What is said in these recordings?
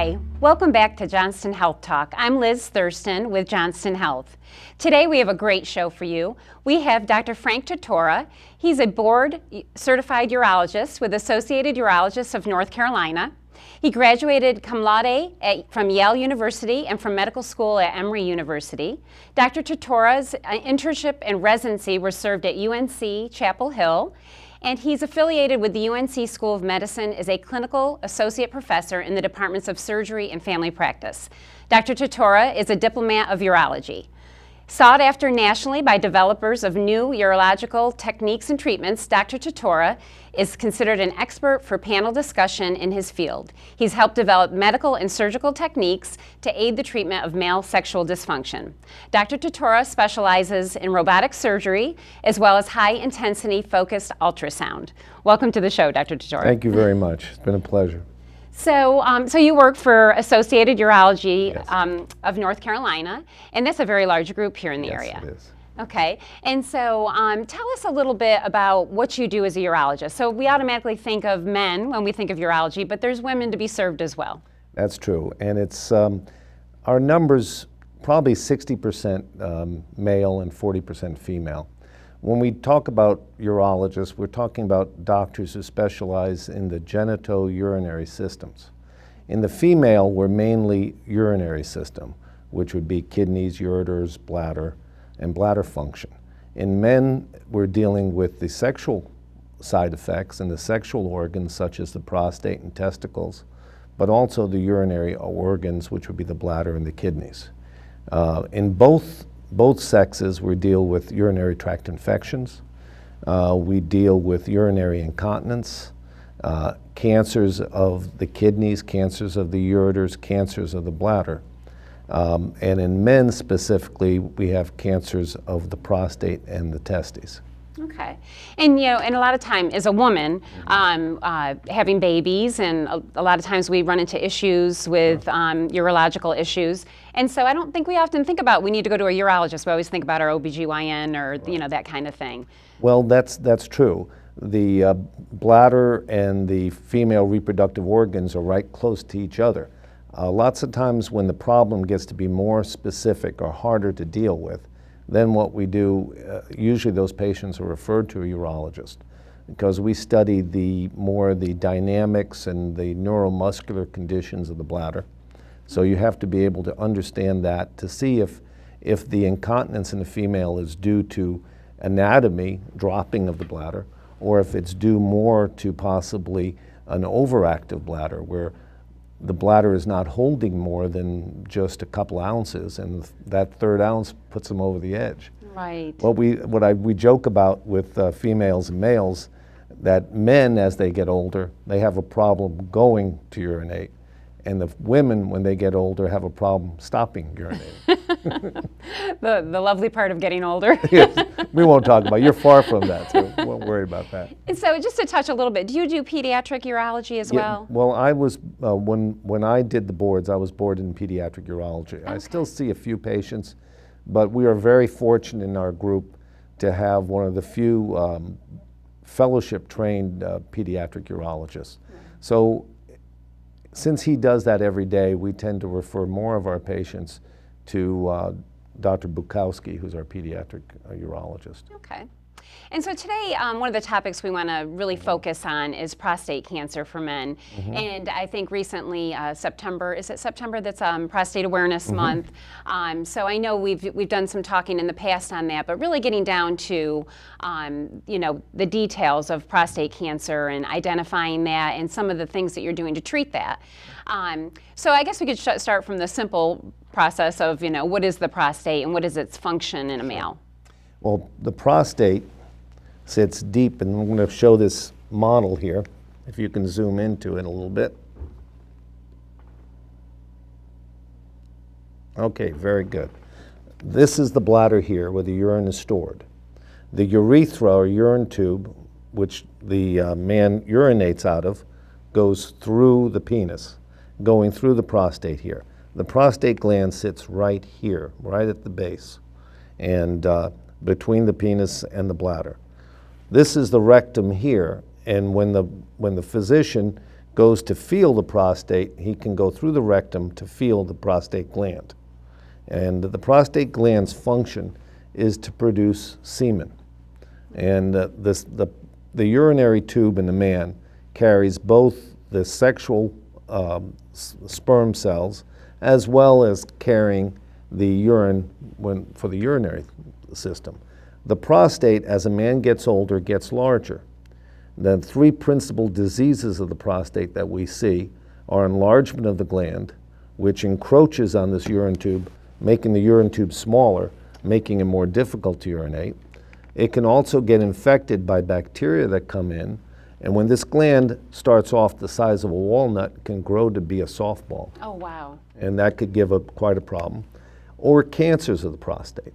Hi, welcome back to Johnston Health Talk. I'm Liz Thurston with Johnston Health. Today we have a great show for you. We have Dr. Frank Tortora. He's a board-certified urologist with Associated Urologists of North Carolina. He graduated cum laude from Yale University and from medical school at Emory University. Dr. Tortora's internship and residency were served at UNC Chapel Hill, and he's affiliated with the UNC School of Medicine as a clinical associate professor in the departments of surgery and family practice. Dr. Tortora is a diplomat of urology. Sought after nationally by developers of new urological techniques and treatments, Dr. Tortora is considered an expert for panel discussion in his field. He's helped develop medical and surgical techniques to aid the treatment of male sexual dysfunction. Dr. Tortora specializes in robotic surgery as well as high-intensity focused ultrasound. Welcome to the show, Dr. Tortora. Thank you very much. It's been a pleasure. So you work for Associated Urology Yes. of North Carolina, and that's a very large group here in the area. Yes, it is. Okay, and so tell us a little bit about what you do as a urologist. So we automatically think of men when we think of urology, but there's women to be served as well. That's true, and it's our numbers probably 60% male and 40% female. When we talk about urologists, we're talking about doctors who specialize in the genitourinary systems. In the female, we're mainly urinary system, which would be kidneys, ureters, bladder, and bladder function. In men, we're dealing with the sexual side effects and the sexual organs, such as the prostate and testicles, but also the urinary organs, which would be the bladder and the kidneys. In both sexes, we deal with urinary tract infections. We deal with urinary incontinence, cancers of the kidneys, cancers of the ureters, cancers of the bladder. And in men specifically, we have cancers of the prostate and the testes. Okay, and and a lot of time as a woman, having babies, and a lot of times we run into issues with urological issues, and so I don't think we often think about we need to go to a urologist. We always think about our OBGYN or that kind of thing. Well, that's true. The bladder and the female reproductive organs are right close to each other. Lots of times when the problem gets to be more specific or harder to deal with, then what we do, usually those patients are referred to a urologist because we study the dynamics and the neuromuscular conditions of the bladder. So you have to be able to understand that to see if the incontinence in the female is due to anatomy, dropping of the bladder, or if it's due more to possibly an overactive bladder where the bladder is not holding more than just a couple ounces, and that third ounce puts them over the edge. Right. What we joke about with females and males, that men, as they get older, they have a problem going to urinate, and the women, when they get older, have a problem stopping urinating. the lovely part of getting older. Yes, we won't talk about it. You're far from that, so we won't worry about that. And so just to touch a little bit, do you do pediatric urology as well? Well, I was, when I did the boards, I was boarded in pediatric urology. Okay. I still see a few patients, but we are very fortunate in our group to have one of the few fellowship-trained pediatric urologists. Right. So since he does that every day, we tend to refer more of our patients to Dr. Bukowski, who's our pediatric urologist. Okay. And so today, one of the topics we want to really focus on is prostate cancer for men. Mm-hmm. And I think recently, September, is it September that's Prostate Awareness mm-hmm. Month? So I know we've done some talking in the past on that, but really getting down to, the details of prostate cancer and identifying that and some of the things that you're doing to treat that. So I guess we could start from the simple process of, what is the prostate and what is its function in a male? Well, the prostate sits deep, and I'm going to show this model here, if you can zoom into it a little bit. Okay, very good. This is the bladder here where the urine is stored. The urethra or urine tube, which the man urinates out of, goes through the penis, going through the prostate here. The prostate gland sits right here, right at the base, and between the penis and the bladder. This is the rectum here, and when the physician goes to feel the prostate, he can go through the rectum to feel the prostate gland. And the prostate gland's function is to produce semen. And the urinary tube in the man carries both the sexual sperm cells as well as carrying the urine for the urinary system. The prostate, as a man gets older, gets larger. The three principal diseases of the prostate that we see are enlargement of the gland, which encroaches on this urine tube, making the urine tube smaller, making it more difficult to urinate. It can also get infected by bacteria that come in, and when this gland starts off the size of a walnut, it can grow to be a softball. Oh, wow. And that could give quite a problem. Or cancers of the prostate.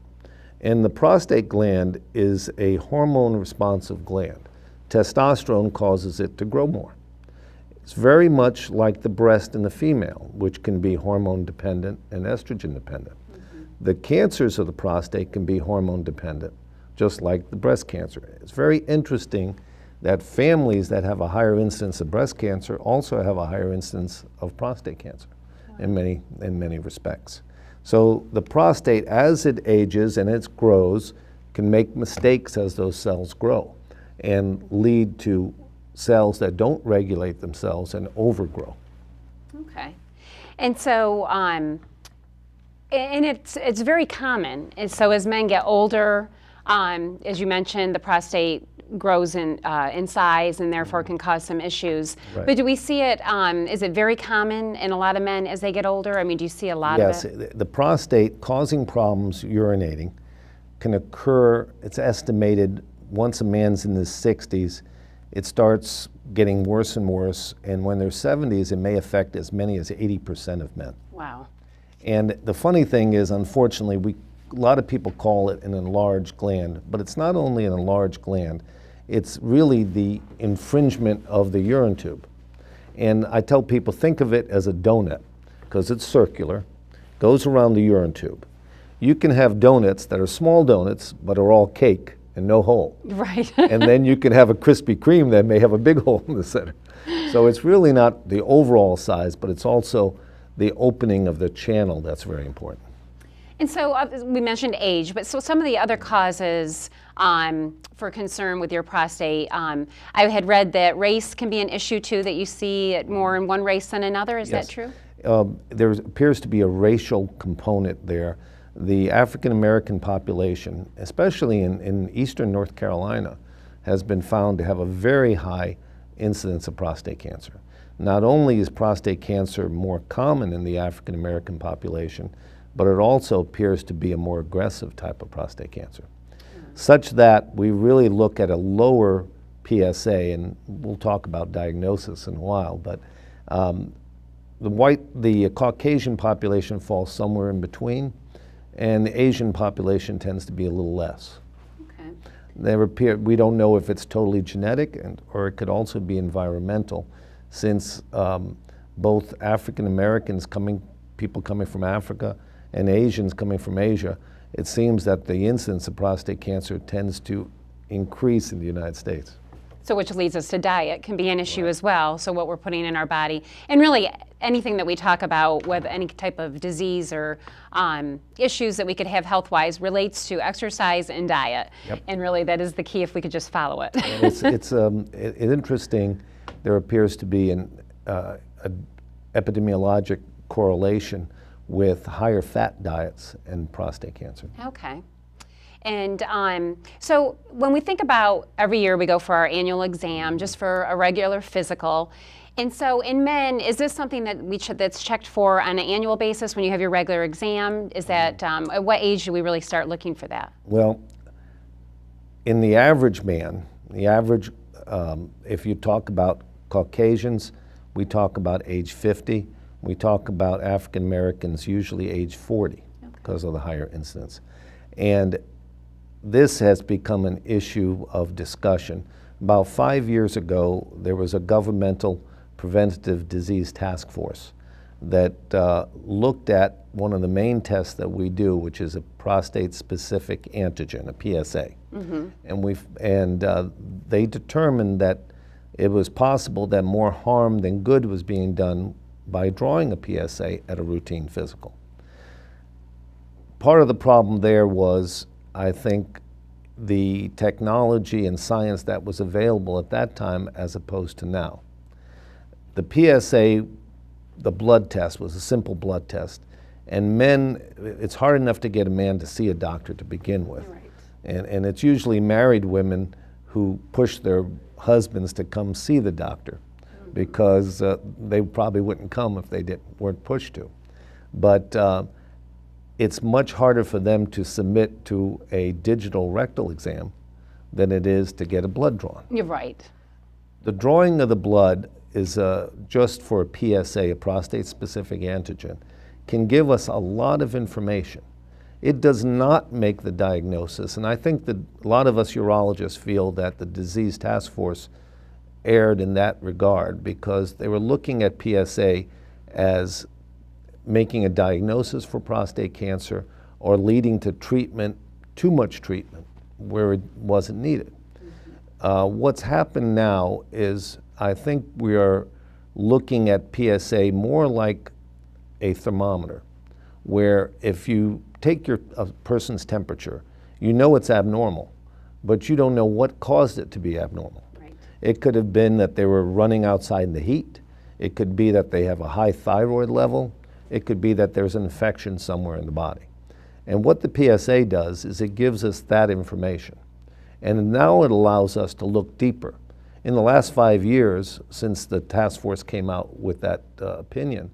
And the prostate gland is a hormone-responsive gland. Testosterone causes it to grow more. It's very much like the breast in the female, which can be hormone-dependent and estrogen-dependent. The cancers of the prostate can be hormone-dependent, just like the breast cancer. It's very interesting that families that have a higher incidence of breast cancer also have a higher incidence of prostate cancer in many respects. So the prostate, as it ages and it grows, can make mistakes as those cells grow and lead to cells that don't regulate themselves and overgrow. Okay. And so, and it's very common. And so as men get older, as you mentioned, the prostate grows in size and therefore can cause some issues. Right. But do we see it, is it very common in a lot of men as they get older? I mean, do you see a lot Yes, of it? the prostate causing problems urinating can occur, it's estimated, once a man's in his 60s, it starts getting worse and worse, and when they're 70s, it may affect as many as 80% of men. Wow. And the funny thing is, unfortunately, a lot of people call it an enlarged gland, but it's not only an enlarged gland, it's really the infringement of the urine tube. And I tell people, think of it as a donut, because it's circular, goes around the urine tube. You can have donuts that are small donuts, but are all cake and no hole. Right. And then you can have a Krispy Kreme that may have a big hole in the center. So it's really not the overall size, but it's also the opening of the channel that's very important. And so we mentioned age, but so some of the other causes for concern with your prostate, I had read that race can be an issue too, that you see it more in one race than another. Is Yes. that true? There appears to be a racial component there. The African American population, especially in eastern North Carolina, has been found to have a very high incidence of prostate cancer. Not only is prostate cancer more common in the African American population, but it also appears to be a more aggressive type of prostate cancer, such that we really look at a lower PSA, and we'll talk about diagnosis in a while, but the Caucasian population falls somewhere in between, and the Asian population tends to be a little less. Okay. We don't know if it's totally genetic, or it could also be environmental, since both African Americans people coming from Africa and Asians coming from Asia, it seems that the incidence of prostate cancer tends to increase in the United States. So which leads us to diet can be an issue as well. So what we're putting in our body, and really anything that we talk about with any type of disease or issues that we could have health-wise relates to exercise and diet. Yep. And really that is the key if we could just follow it. And it's interesting. There appears to be an epidemiologic correlation with higher fat diets and prostate cancer. Okay. And so when we think about every year we go for our annual exam, just for a regular physical. And so in men, is this something that that's checked for on an annual basis when you have your regular exam? Is that, at what age do we really start looking for that? Well, in the average man, if you talk about Caucasians, we talk about age 50. We talk about African Americans, usually age 40, because of the higher incidence. And this has become an issue of discussion. About 5 years ago, there was a governmental preventative disease task force that looked at one of the main tests that we do, which is a prostate-specific antigen, a PSA. Mm-hmm. And they determined that it was possible that more harm than good was being done by drawing a PSA at a routine physical. Part of the problem there was, I think, the technology and science that was available at that time as opposed to now. The PSA, the blood test, was a simple blood test. And men, it's hard enough to get a man to see a doctor to begin with. Right. And it's usually married women who push their husbands to come see the doctor because they probably wouldn't come if they weren't pushed to. But it's much harder for them to submit to a digital rectal exam than it is to get a blood drawn. You're right. The drawing of the blood is just for a PSA, a prostate-specific antigen, can give us a lot of information. It does not make the diagnosis, and I think that a lot of us urologists feel that the disease task force erred in that regard because they were looking at PSA as making a diagnosis for prostate cancer or leading to treatment, too much treatment, where it wasn't needed. What's happened now is I think we are looking at PSA more like a thermometer, where if you take a person's temperature, you know it's abnormal, but you don't know what caused it to be abnormal. Right. It could have been that they were running outside in the heat. It could be that they have a high thyroid level. It could be that there's an infection somewhere in the body. And what the PSA does is it gives us that information. And now it allows us to look deeper. In the last 5 years, since the task force came out with that opinion,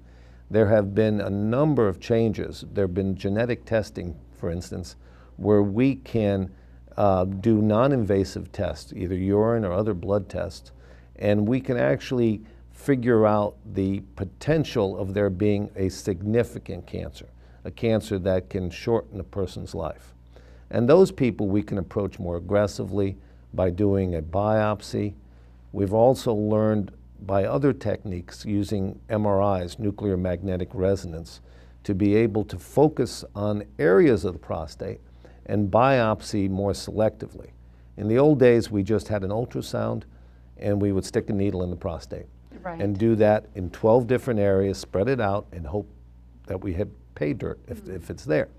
there have been a number of changes. There have been genetic testing, for instance, where we can do non-invasive tests, either urine or other blood tests, and we can actually figure out the potential of there being a significant cancer, a cancer that can shorten a person's life. And those people we can approach more aggressively by doing a biopsy. We've also learned by other techniques using MRIs, nuclear magnetic resonance, to be able to focus on areas of the prostate and biopsy more selectively. In the old days, we just had an ultrasound and we would stick a needle in the prostate. Right. And do that in 12 different areas, spread it out, and hope that we have pay dirt if it's there.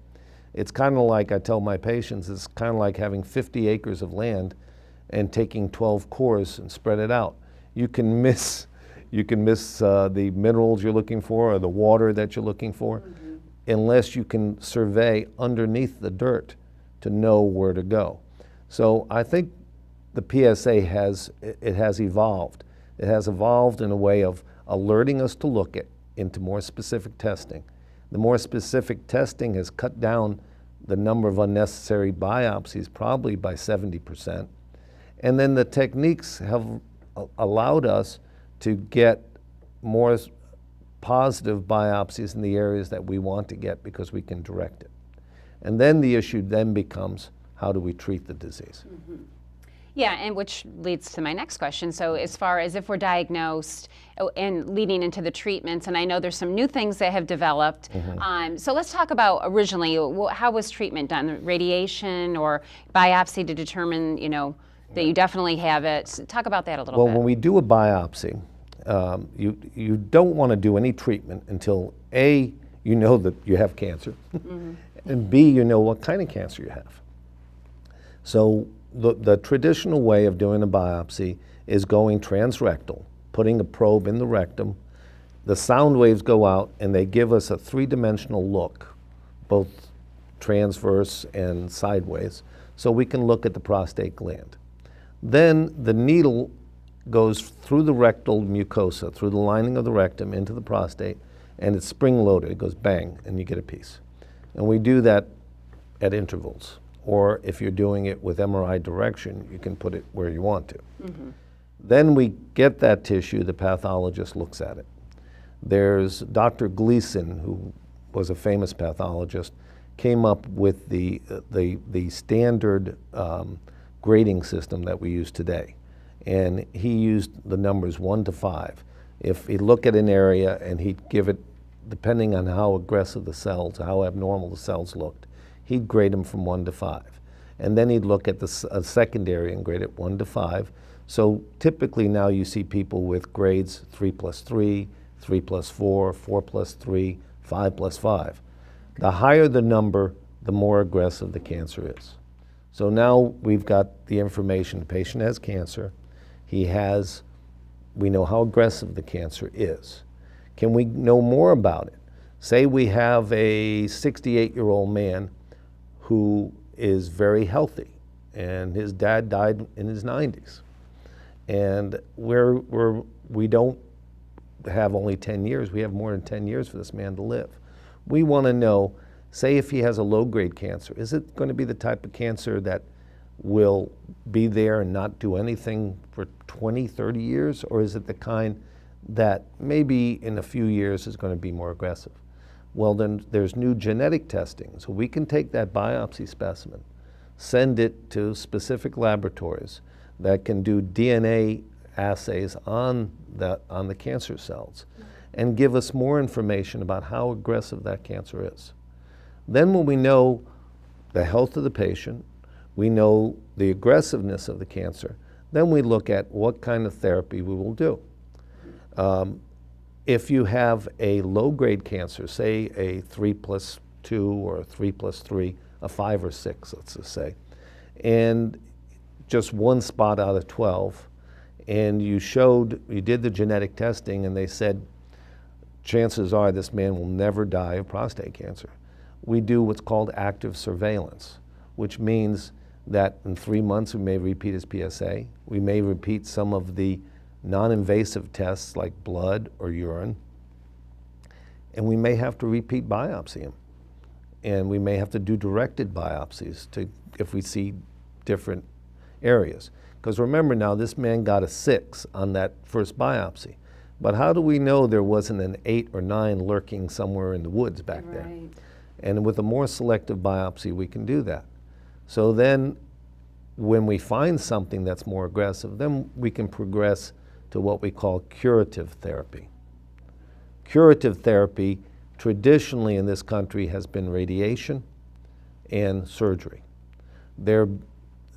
It's kind of like, I tell my patients, it's kind of like having 50 acres of land and taking 12 cores and spread it out. You can miss the minerals you're looking for or the water that you're looking for unless you can survey underneath the dirt to know where to go. So I think the PSA has evolved. It has evolved in a way of alerting us to look into more specific testing. The more specific testing has cut down the number of unnecessary biopsies probably by 70%. And then the techniques have allowed us to get more positive biopsies in the areas that we want to get because we can direct it. And then the issue then becomes, how do we treat the disease? Mm-hmm. Yeah, and which leads to my next question. So as far as if we're diagnosed and leading into the treatments, and I know there's some new things that have developed. So let's talk about originally, how was treatment done? Radiation or biopsy to determine, that you definitely have it. Talk about that a little bit. Well, when we do a biopsy, you don't want to do any treatment until A, you know that you have cancer, and B, you know what kind of cancer you have. So the traditional way of doing a biopsy is going transrectal, putting a probe in the rectum. The sound waves go out and they give us a three-dimensional look, both transverse and sideways, so we can look at the prostate gland. Then the needle goes through the rectal mucosa, through the lining of the rectum into the prostate, and it's spring-loaded. It goes bang, and you get a piece. And we do that at intervals. Or if you're doing it with MRI direction, you can put it where you want to. Then we get that tissue, the pathologist looks at it. There's Dr. Gleason, who was a famous pathologist, came up with the standard grading system that we use today. And he used the numbers 1 to 5. If he look at an area and he'd give it, depending on how aggressive the cells, how abnormal the cells looked, he'd grade them from 1 to 5. And then he'd look at the secondary and grade it 1 to 5. So typically now you see people with grades 3+3, 3+4, 4+3, 5+5. The higher the number, the more aggressive the cancer is. So now we've got the information. The patient has cancer. We know how aggressive the cancer is. Can we know more about it? Say we have a 68-year-old man who is very healthy, and his dad died in his 90s. And we don't have only 10 years, we have more than 10 years for this man to live. We want to know, say if he has a low-grade cancer, is it going to be the type of cancer that will be there and not do anything for 20, 30 years? Or is it the kind that maybe in a few years is going to be more aggressive? Well, then there's new genetic testing. So we can take that biopsy specimen, send it to specific laboratories that can do DNA assays on the cancer cells and give us more information about how aggressive that cancer is. Then when we know the health of the patient, we know the aggressiveness of the cancer, then we look at what kind of therapy we will do. If you have a low-grade cancer, say a 3+2 or a 3+3, a 5 or 6, let's just say, and just one spot out of 12, and you did the genetic testing and they said, chances are this man will never die of prostate cancer. We do what's called active surveillance, which means that in 3 months we may repeat his PSA, we may repeat some of the non-invasive tests like blood or urine, and we may have to repeat biopsy him. And we may have to do directed biopsies if we see different areas. Because remember now, this man got a 6 on that first biopsy. But how do we know there wasn't an 8 or 9 lurking somewhere in the woods back there? And with a more selective biopsy, we can do that. So then when we find something that's more aggressive, then we can progress to what we call curative therapy. Curative therapy traditionally in this country has been radiation and surgery. There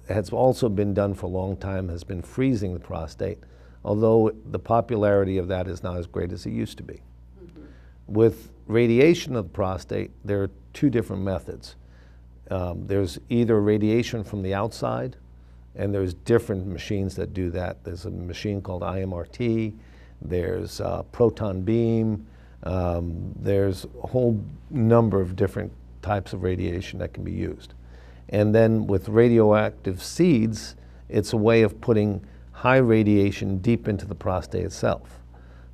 has also been done for a long time, has been freezing the prostate, although the popularity of that is not as great as it used to be. With radiation of the prostate, there are 2 different methods. There's either radiation from the outside, and there's different machines that do that. There's a machine called IMRT, there's proton beam, there's a whole number of different types of radiation that can be used. And then with radioactive seeds, it's a way of putting high radiation deep into the prostate itself.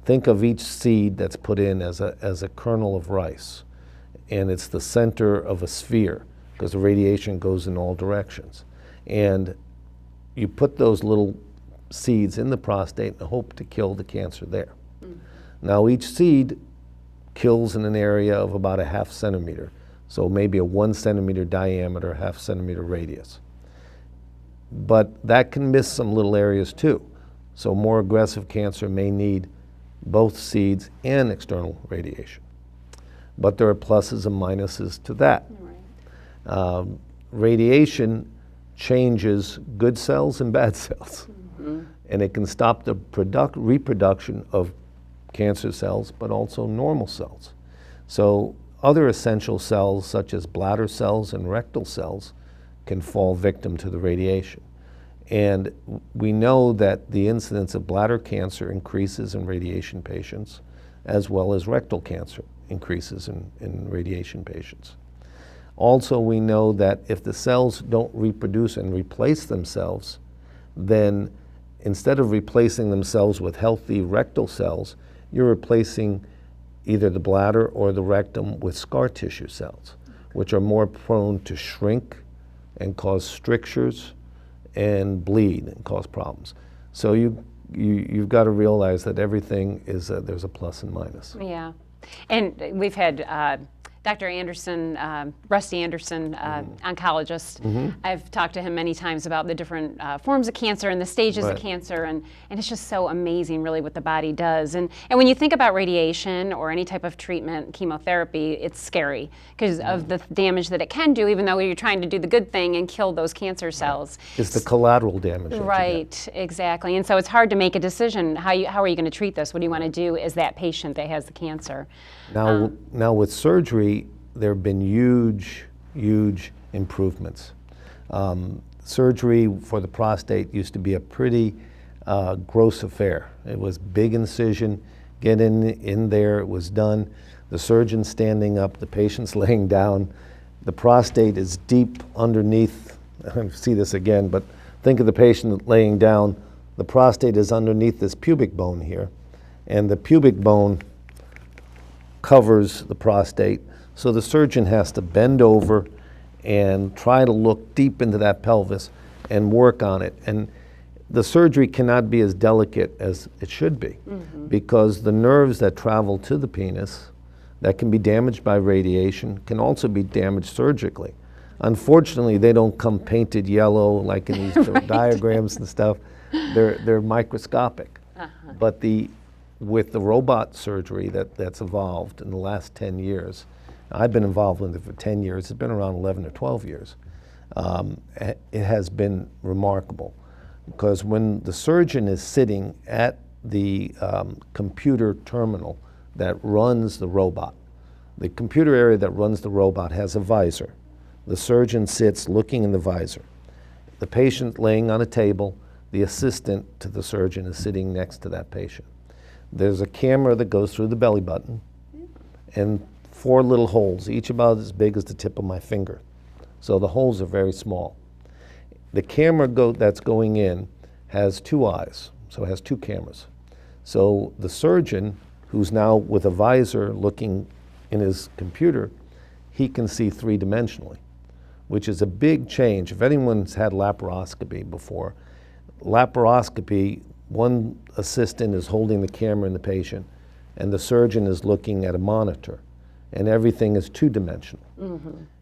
Think of each seed that's put in as a kernel of rice, and it's the center of a sphere because the radiation goes in all directions. And you put those little seeds in the prostate and hope to kill the cancer there. Now each seed kills in an area of about a ½ centimeter, so maybe a 1 centimeter diameter, ½ centimeter radius. But that can miss some little areas too. So more aggressive cancer may need both seeds and external radiation. But there are pluses and minuses to that. Radiation changes good cells and bad cells. And it can stop the reproduction of cancer cells, but also normal cells. So other essential cells, such as bladder cells and rectal cells, can fall victim to the radiation. And we know that the incidence of bladder cancer increases in radiation patients, as well as rectal cancer increases in radiation patients. Also, we know that if the cells don't reproduce and replace themselves, then instead of replacing themselves with healthy rectal cells, you're replacing either the bladder or the rectum with scar tissue cells, which are more prone to shrink and cause strictures and bleed and cause problems. So you've got to realize that everything is there's a plus and minus. Yeah, and we've had Dr. Anderson, Rusty Anderson, oncologist. I've talked to him many times about the different forms of cancer and the stages of cancer, and it's just so amazing really what the body does. And when you think about radiation or any type of treatment, chemotherapy, it's scary because of the damage that it can do, even though you're trying to do the good thing and kill those cancer cells. It's the collateral damage. Right, exactly. And so it's hard to make a decision. How are you going to treat this? What do you want to do as that patient that has the cancer? Now with surgery, there have been huge improvements. Surgery for the prostate used to be a pretty gross affair. It was big incision, get in there, it was done. The surgeon standing up, the patient's laying down. The prostate is deep underneath, I see this again, but think of the patient laying down. The prostate is underneath this pubic bone here, and the pubic bone covers the prostate. So the surgeon has to bend over and try to look deep into that pelvis and work on it. And the surgery cannot be as delicate as it should be because the nerves that travel to the penis that can be damaged by radiation can also be damaged surgically. Unfortunately, they don't come painted yellow like in these diagrams and stuff. They're microscopic. But with the robot surgery that's evolved in the last 10 years, I've been involved with it for 10 years, it's been around 11 or 12 years, it has been remarkable. Because when the surgeon is sitting at the computer terminal that runs the robot, the computer area that runs the robot has a visor. The surgeon sits looking in the visor. The patient laying on a table, the assistant to the surgeon is sitting next to that patient. There's a camera that goes through the belly button and 4 little holes, each about as big as the tip of my finger. So the holes are very small. The camera that's going in has 2 eyes, so it has 2 cameras. So the surgeon, who's now with a visor looking in his computer, he can see 3-dimensionally, which is a big change. If anyone's had laparoscopy before, laparoscopy, one assistant is holding the camera in the patient, and the surgeon is looking at a monitor, and everything is 2-dimensional.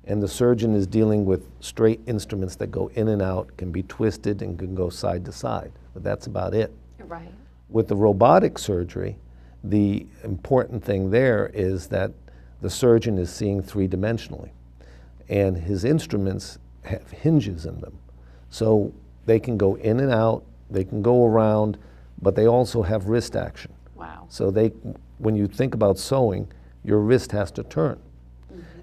And the surgeon is dealing with straight instruments that go in and out, can be twisted, and can go side to side. But that's about it. Right. With the robotic surgery, the important thing there is that the surgeon is seeing 3-dimensionally. And his instruments have hinges in them. So they can go in and out, they can go around, but they also have wrist action. Wow. So when you think about sewing, your wrist has to turn.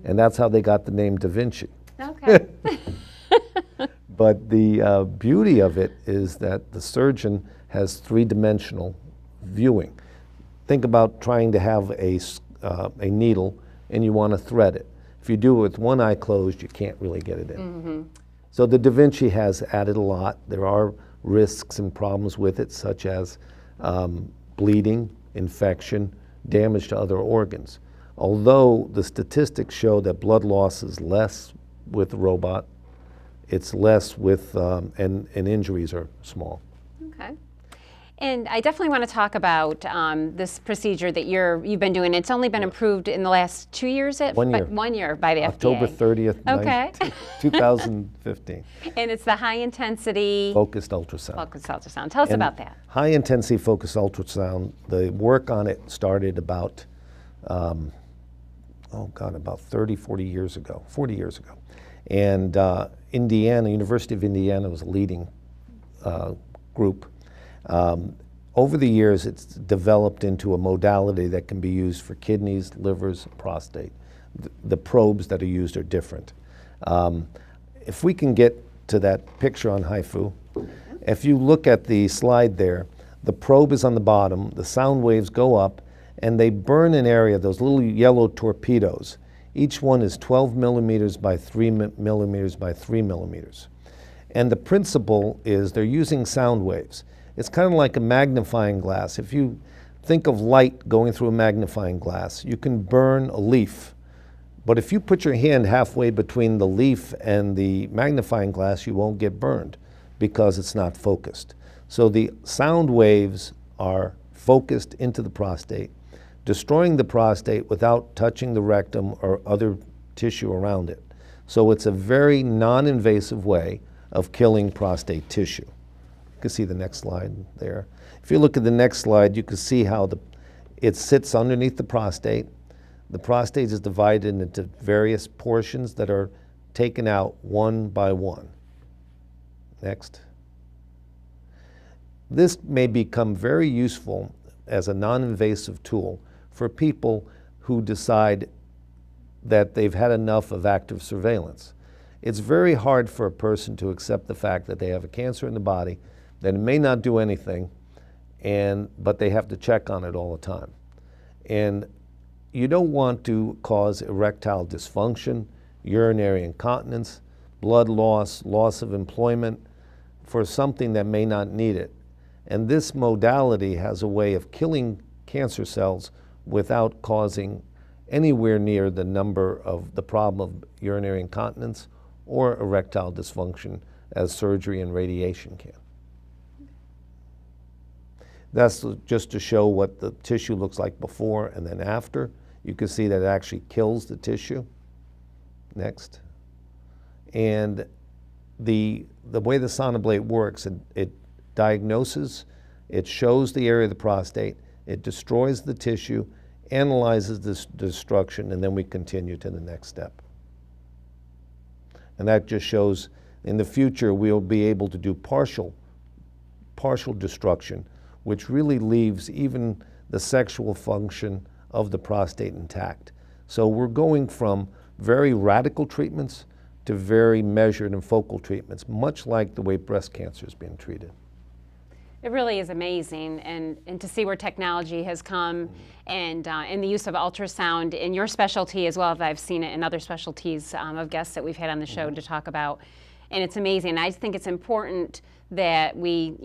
And that's how they got the name Da Vinci. Okay. But the beauty of it is that the surgeon has 3-dimensional viewing. Think about trying to have a needle and you want to thread it. If you do it with one eye closed, you can't really get it in. So the Da Vinci has added a lot. There are risks and problems with it, such as bleeding, infection, damage to other organs. Although the statistics show that blood loss is less with the robot, it's less with, and injuries are small. Okay. And I definitely want to talk about this procedure that you've been doing. It's only been approved in the last 2 years? 1 year. 1 year by the October FDA. 30th, Okay. 2015. And it's the high intensity Focused ultrasound. focused ultrasound. Tell us about that. High intensity focused ultrasound, the work on it started about, about 30, 40 years ago, 40 years ago. And Indiana, University of Indiana was a leading group. Over the years, it's developed into a modality that can be used for kidneys, livers, prostate. The probes that are used are different. If we can get to that picture on HIFU, if you look at the slide there, the probe is on the bottom, the sound waves go up, and they burn an area, those little yellow torpedoes. Each one is 12 millimeters by 3 millimeters by 3 millimeters. And the principle is they're using sound waves. It's kind of like a magnifying glass. If you think of light going through a magnifying glass, you can burn a leaf. But if you put your hand halfway between the leaf and the magnifying glass, you won't get burned because it's not focused. So the sound waves are focused into the prostate. destroying the prostate without touching the rectum or other tissue around it. So it's a very non-invasive way of killing prostate tissue. You can see the next slide there. If you look at the next slide, you can see how it sits underneath the prostate. The prostate is divided into various portions that are taken out one by one. Next. This may become very useful as a non-invasive tool for people who decide that they've had enough of active surveillance. It's very hard for a person to accept the fact that they have a cancer in the body, that it may not do anything, but they have to check on it all the time. And you don't want to cause erectile dysfunction, urinary incontinence, blood loss, loss of employment for something that may not need it. And this modality has a way of killing cancer cells without causing anywhere near the number of the problem of urinary incontinence or erectile dysfunction as surgery and radiation can. That's just to show what the tissue looks like before and then after. You can see that it actually kills the tissue. Next. And the way the sonoblade works, it diagnoses, it shows the area of the prostate, it destroys the tissue, analyzes this destruction, and then we continue to the next step. And that just shows in the future we'll be able to do partial destruction, which really leaves even the sexual function of the prostate intact. So we're going from very radical treatments to very measured and focal treatments, much like the way breast cancer is being treated. It really is amazing, and to see where technology has come, and the use of ultrasound in your specialty as well as I've seen it in other specialties of guests that we've had on the show to talk about. And it's amazing. I think it's important that we,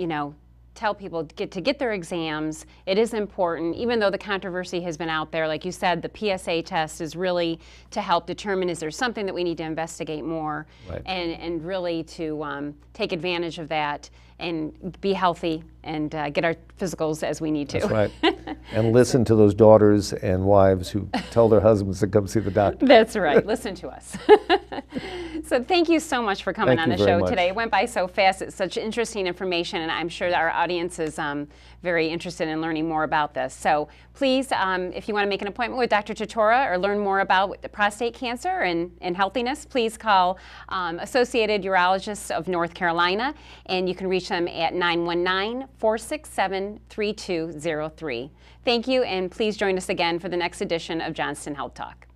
tell people to get their exams. It is important, even though the controversy has been out there. Like you said, the PSA test is really to help determine, is there something that we need to investigate more, right, and really to take advantage of that and be healthy and get our physicals as we need to. That's right. And listen to those daughters and wives who tell their husbands to come see the doctor. That's right. Listen to us. So thank you so much for coming on the show today. It went by so fast. It's such interesting information, and I'm sure that our audience is very interested in learning more about this. So please, if you want to make an appointment with Dr. Tortora or learn more about the prostate cancer and healthiness, please call Associated Urologists of North Carolina, and you can reach them at 919-467-3203. Thank you, and please join us again for the next edition of Johnston Health Talk.